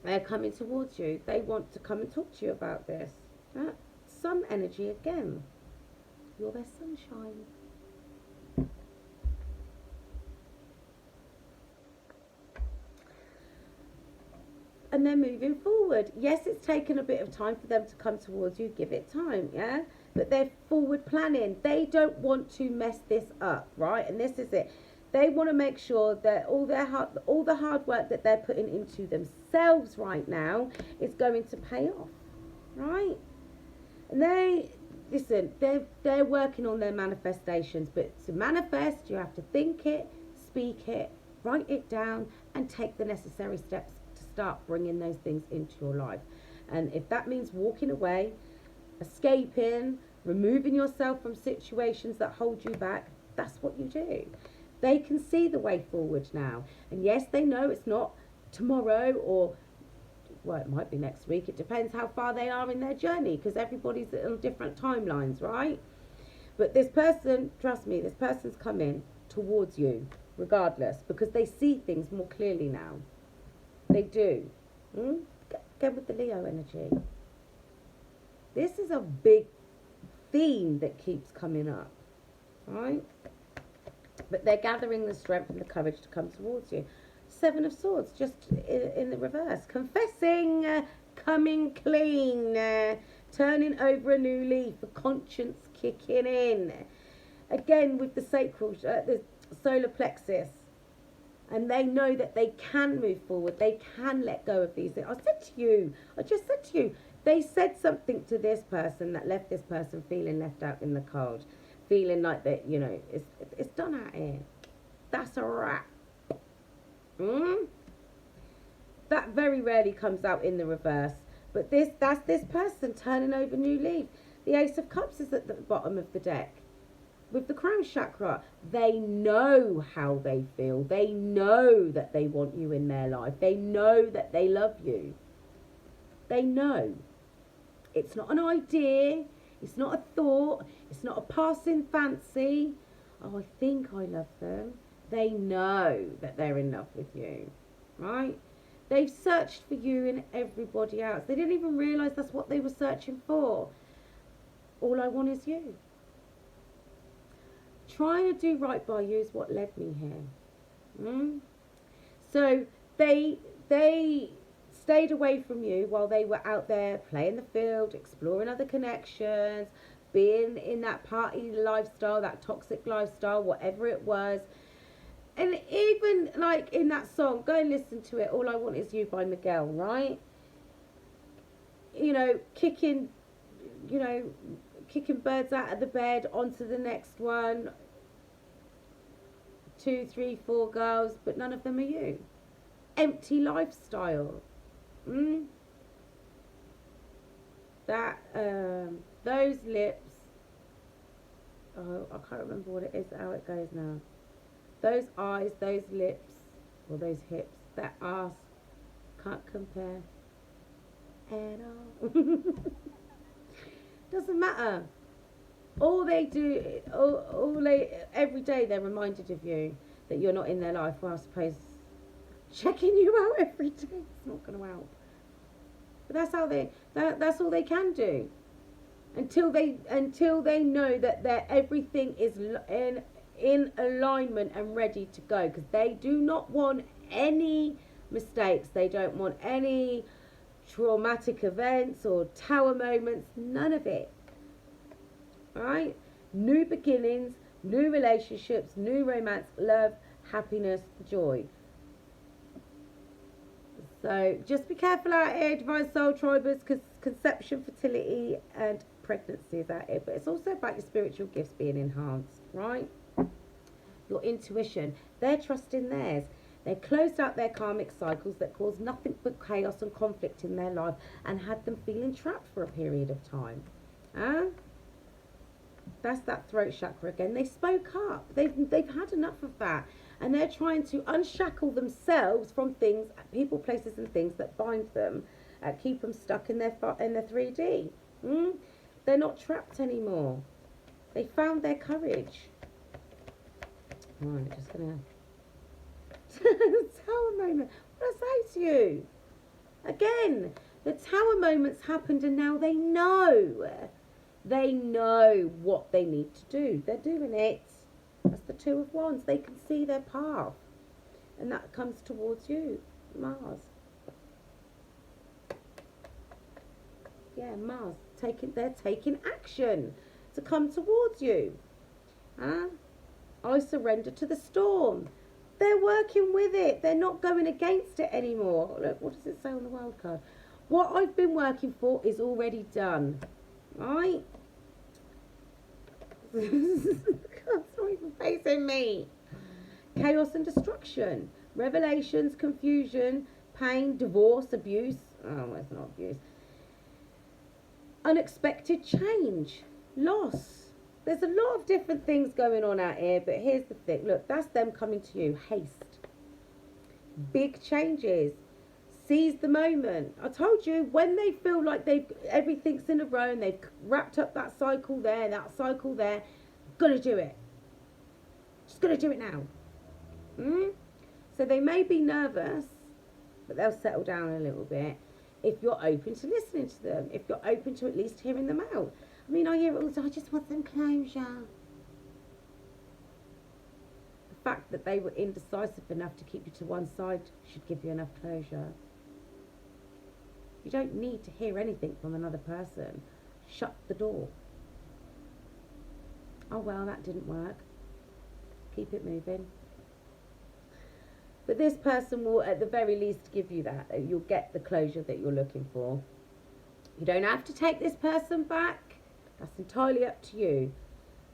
S1: they're coming towards you. They want to come and talk to you about this. Sun energy again. You're their sunshine. And they're moving forward. Yes, it's taken a bit of time for them to come towards you. Give it time, yeah? But they're forward planning. They don't want to mess this up, right? And this is it. They want to make sure that all the hard work that they're putting into themselves right now is going to pay off, right? And they're working on their manifestations. But to manifest, you have to think it, speak it, write it down, and take the necessary steps to start bringing those things into your life. And if that means walking away, escaping, removing yourself from situations that hold you back, that's what you do. They can see the way forward now. And yes, they know it's not tomorrow or, well, it might be next week. It depends how far they are in their journey, because everybody's on different timelines, right? But this person, trust me, this person's coming towards you. regardless, because they see things more clearly now. They do. Get with the Leo energy. This is a big theme that keeps coming up, right? But they're gathering the strength and the courage to come towards you. Seven of Swords, just in the reverse. Confessing, coming clean, turning over a new leaf, the conscience kicking in. Again, with the sacral, the solar plexus. And they know that they can move forward. They can let go of these things. I just said to you, they said something to this person that left this person feeling left out in the cold. Feeling like that, you know, it's done out here. That's a wrap. That very rarely comes out in the reverse. But that's this person turning over new leaf. The Ace of Cups is at the bottom of the deck. With the crown chakra, they know how they feel. They know that they want you in their life. They know that they love you. They know. It's not an idea. It's not a thought. It's not a passing fancy. Oh, I think I love them. They know that they're in love with you, right? They've searched for you and everybody else. They didn't even realise that's what they were searching for. All I want is you. Trying to do right by you is what led me here. So they stayed away from you while they were out there playing the field, exploring other connections, being in that party lifestyle, that toxic lifestyle, whatever it was. And even like in that song, go and listen to it, All I Want Is You by Miguel, right? You know, kicking birds out of the bed onto the next one. 2, 3, 4 girls, but none of them are you. Empty lifestyle. That those lips. Oh, I can't remember what it is. How it goes now. Those eyes, those lips, or those hips. That ass can't compare at all. Doesn't matter. All they do, every day they're reminded of you that you're not in their life. Well, I suppose checking you out every day is not going to help. But that's how that's all they can do. Until they know that everything is in alignment and ready to go, because they do not want any mistakes. They don't want any traumatic events or tower moments. None of it. Right? New beginnings, new relationships, new romance, love, happiness, joy. So just be careful out here, Divine Soul Tribers, because conception, fertility and pregnancy is out here. But it's also about your spiritual gifts being enhanced, right? Your intuition. They're trusting theirs. They closed out their karmic cycles that caused nothing but chaos and conflict in their life and had them feeling trapped for a period of time. That's that throat chakra again. They spoke up. They've had enough of that. And they're trying to unshackle themselves from things, people, places and things that bind them, keep them stuck in their 3D. They're not trapped anymore. They found their courage. Right, just going to... Tower moment. What did I say to you? Again, the tower moments happened and now they know. They know what they need to do. They're doing it. That's the Two of Wands. They can see their path. And that comes towards you. Mars. Yeah, Mars. They're taking action to come towards you. I surrender to the storm. They're working with it. They're not going against it anymore. Look, what does it say on the world card? What I've been working for is already done. Right? It's not even facing me. Chaos and destruction. Revelations, confusion, pain, divorce, abuse. Oh, it's not abuse. Unexpected change. Loss. There's a lot of different things going on out here, but here's the thing. Look, that's them coming to you. Haste. Big changes. Seize the moment. I told you, when they feel like everything's in a row and they've wrapped up that cycle there, gotta do it. Just gotta do it now. So they may be nervous, but they'll settle down a little bit if you're open to listening to them, if you're open to at least hearing them out. I mean, I hear it all the time, I just want some closure. The fact that they were indecisive enough to keep you to one side should give you enough closure. You don't need to hear anything from another person. Shut the door. Oh, well, that didn't work. Keep it moving. But this person will at the very least give you that. You'll get the closure that you're looking for. You don't have to take this person back. That's entirely up to you.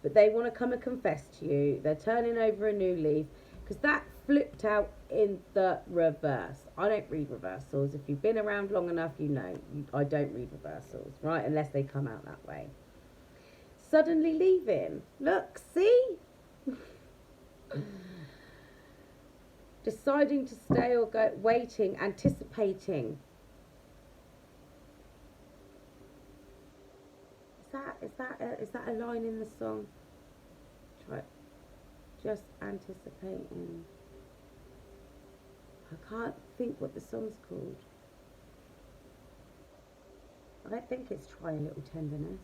S1: But they want to come and confess to you. They're turning over a new leaf. Because that flipped out in the reverse. I don't read reversals. If you've been around long enough, you know. I don't read reversals, right? Unless they come out that way. Suddenly leaving. Look, see? Deciding to stay or go, waiting, anticipating. Is that a line in the song? Try, just anticipating. I can't think what the song's called. I don't think it's Try a Little Tenderness.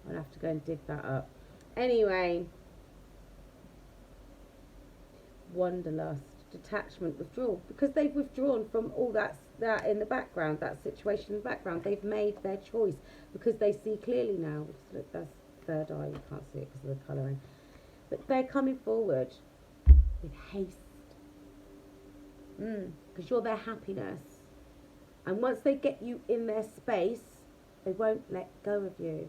S1: I'll have to go and dig that up. Anyway. Wanderlust, detachment, withdrawal, because they've withdrawn from all that in the background, that situation in the background. They've made their choice because they see clearly now. Look, that's third eye, you can't see it because of the colouring, but they're coming forward with haste, because you're their happiness, and once they get you in their space, they won't let go of you.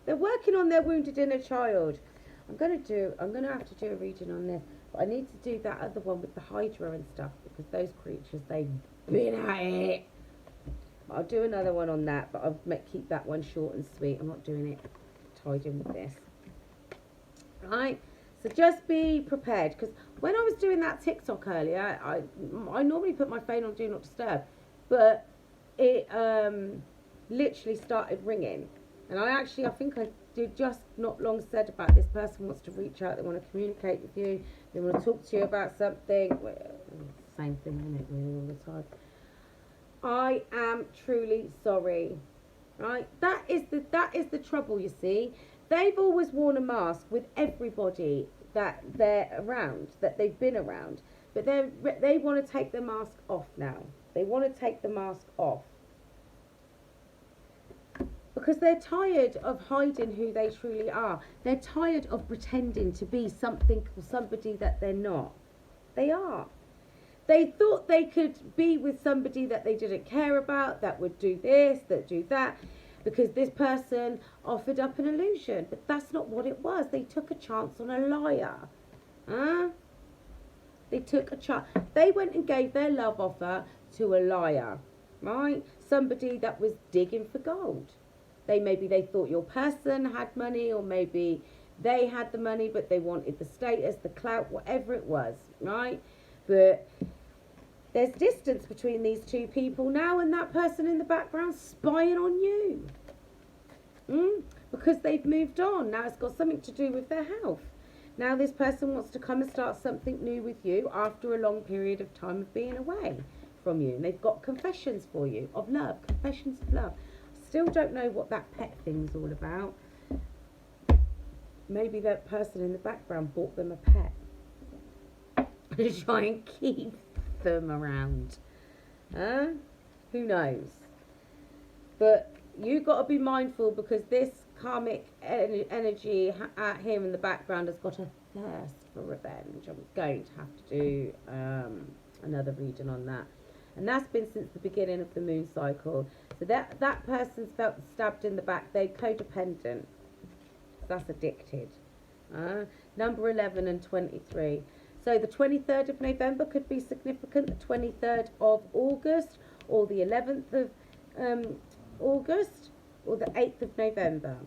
S1: They're working on their wounded inner child. I'm gonna have to do a reading on this, but I need to do that other one with the Hydra and stuff, because those creatures, they've been at it. I'll do another one on that, but I'll keep that one short and sweet. I'm not doing it tied in with this. Right, so just be prepared, because when I was doing that TikTok earlier, I normally put my phone on Do Not Disturb, but it literally started ringing, and I think I did just not long said about this person wants to reach out, they want to communicate with you, they want to talk to you about something. Same thing, isn't it, really, all the time. I am truly sorry. Right? That is the trouble, you see. They've always worn a mask with everybody that they're around, that they've been around. But they want to take the mask off now. They want to take the mask off. Because they're tired of hiding who they truly are. They're tired of pretending to be something or somebody that they're not. They are. They thought they could be with somebody that they didn't care about, that would do this, that do that, because this person offered up an illusion. But that's not what it was. They took a chance on a liar. They took a chance. They went and gave their love offer to a liar, right? Somebody that was digging for gold. Maybe they thought your person had money, or maybe they had the money, but they wanted the status, the clout, whatever it was, right? But there's distance between these two people now, and that person in the background spying on you. Because they've moved on. Now it's got something to do with their health. Now this person wants to come and start something new with you after a long period of time of being away from you. And they've got confessions for you of love, confessions of love. Still don't know what that pet thing's all about. Maybe that person in the background bought them a pet to try and keep them around. Who knows? But you got to be mindful, because this karmic energy out here in the background has got a thirst for revenge. I'm going to have to do another reading on that. And that's been since the beginning of the moon cycle. So that person's felt stabbed in the back. They're codependent. That's addicted. Number 11 and 23. So the 23rd of November could be significant. The 23rd of August, or the 11th of August, or the 8th of November.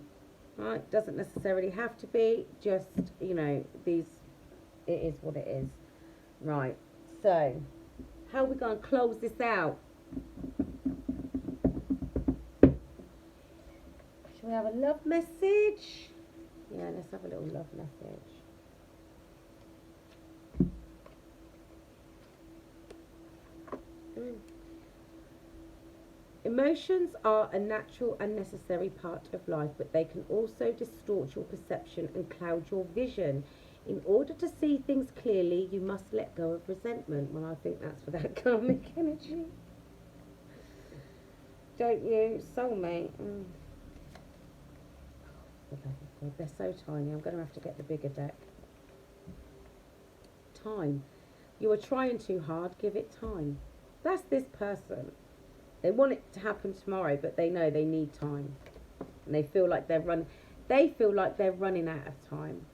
S1: Right? Doesn't necessarily have to be. Just, it is what it is. Right. So, how are we going to close this out? Shall we have a love message? Yeah, let's have a little love message. Emotions are a natural and necessary part of life, but they can also distort your perception and cloud your vision. In order to see things clearly, you must let go of resentment. Well, I think that's for that karmic energy. Don't you? Soulmate. For the love of God, they're so tiny. I'm going to have to get the bigger deck. Time. You are trying too hard. Give it time. That's this person. They want it to happen tomorrow, but they know they need time. And they feel like they're running out of time.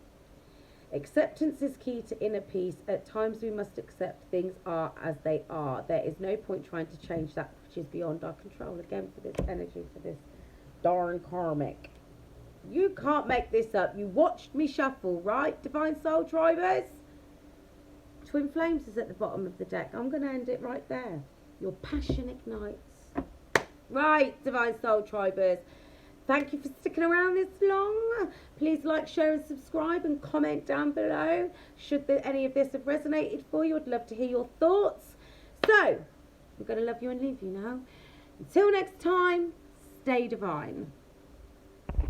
S1: Acceptance is key to inner peace. At times we must accept things are as they are. There is no point trying to change that which is beyond our control. Again, for this energy, for this darn karmic. You can't make this up. You watched me shuffle, right, Divine Soul Tribers? Twin Flames is at the bottom of the deck. I'm going to end it right there. Your passion ignites. Right, Divine Soul Tribers. Thank you for sticking around this long. Please like, share and subscribe and comment down below. Should any of this have resonated for you, I'd love to hear your thoughts. So, I'm going to love you and leave you now. Until next time, stay divine.